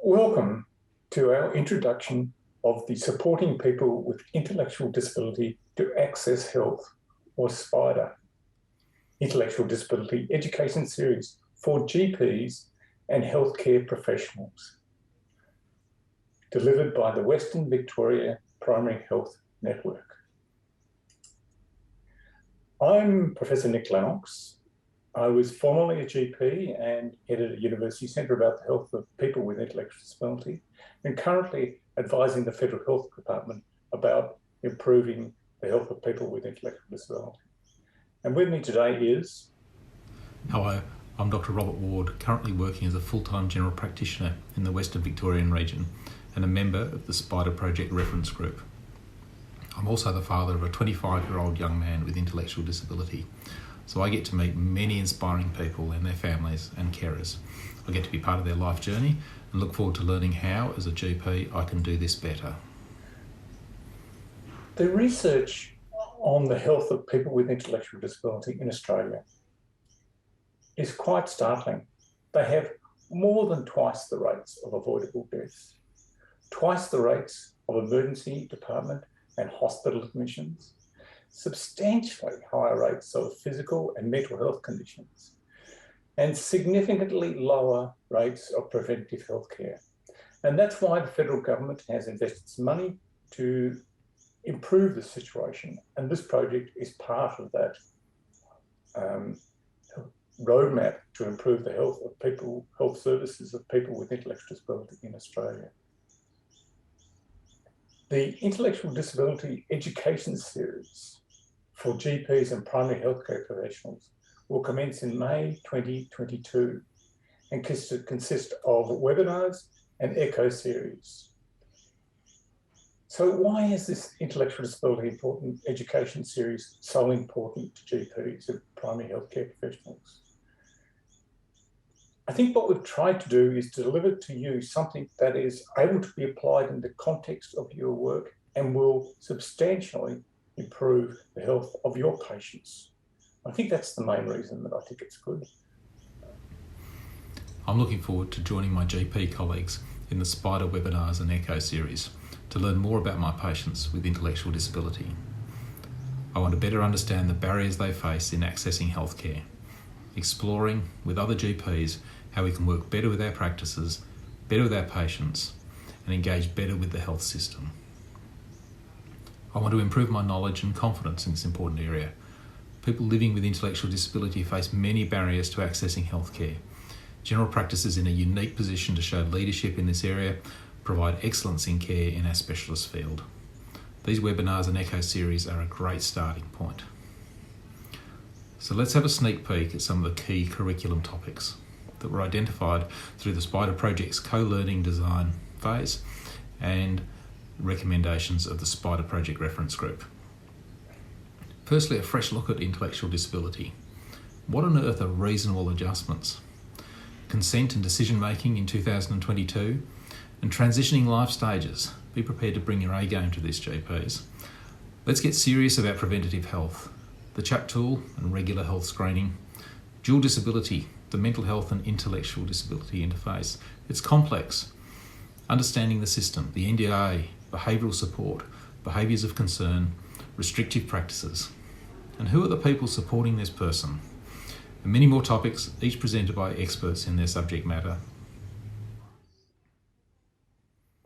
Welcome to our introduction of the Supporting People with Intellectual Disability to Access Health, or SPIDER, Intellectual Disability Education Series for GPs and healthcare professionals, delivered by the Western Victoria Primary Health Network. I'm Professor Nick Lennox. I was formerly a GP and head at a university centre about the health of people with intellectual disability, and currently advising the Federal Health Department about improving the health of people with intellectual disability. And with me today is... Hello, I'm Dr. Robert Ward, currently working as a full-time general practitioner in the Western Victorian region and a member of the SPIDER Project Reference Group. I'm also the father of a 25-year-old young man with intellectual disability. So I get to meet many inspiring people and their families and carers. I get to be part of their life journey and look forward to learning how, as a GP, I can do this better. The research on the health of people with intellectual disability in Australia is quite startling. They have more than twice the rates of avoidable deaths, twice the rates of emergency department and hospital admissions, substantially higher rates of physical and mental health conditions, and significantly lower rates of preventive health care. And that's why the federal government has invested some money to improve the situation. And this project is part of that roadmap to improve the health of people, health services of people with intellectual disability in Australia. The Intellectual Disability Education Series for GPs and primary healthcare professionals will commence in May 2022 and consist of webinars and echo series. So why is this intellectual disability important education series so important to GPs and primary healthcare professionals? I think what we've tried to do is to deliver to you something that is able to be applied in the context of your work and will substantially improve the health of your patients. I think that's the main reason that I think it's good. I'm looking forward to joining my GP colleagues in the SPIDER webinars and echo series to learn more about my patients with intellectual disability. I want to better understand the barriers they face in accessing healthcare, exploring with other GPs how we can work better with our practices, better with our patients, and engage better with the health system. I want to improve my knowledge and confidence in this important area. People living with intellectual disability face many barriers to accessing healthcare. General practice is in a unique position to show leadership in this area, provide excellence in care in our specialist field. These webinars and echo series are a great starting point. So let's have a sneak peek at some of the key curriculum topics that were identified through the SPIDER Project's co-learning design phase and recommendations of the SPIDER Project Reference Group. Firstly, a fresh look at intellectual disability. What on earth are reasonable adjustments? Consent and decision making in 2022, and transitioning life stages. Be prepared to bring your A game to this, GPs. Let's get serious about preventative health. The CHAP tool and regular health screening. Dual disability, the mental health and intellectual disability interface. It's complex. Understanding the system, the NDA, behavioural support, behaviours of concern, restrictive practices. And who are the people supporting this person? And many more topics, each presented by experts in their subject matter.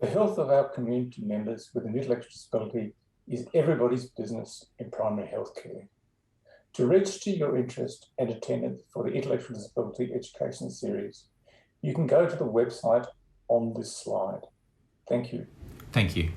The health of our community members with an intellectual disability is everybody's business in primary health care. To register your interest and attendance for the Intellectual Disability Education Series, you can go to the website on this slide. Thank you. Thank you.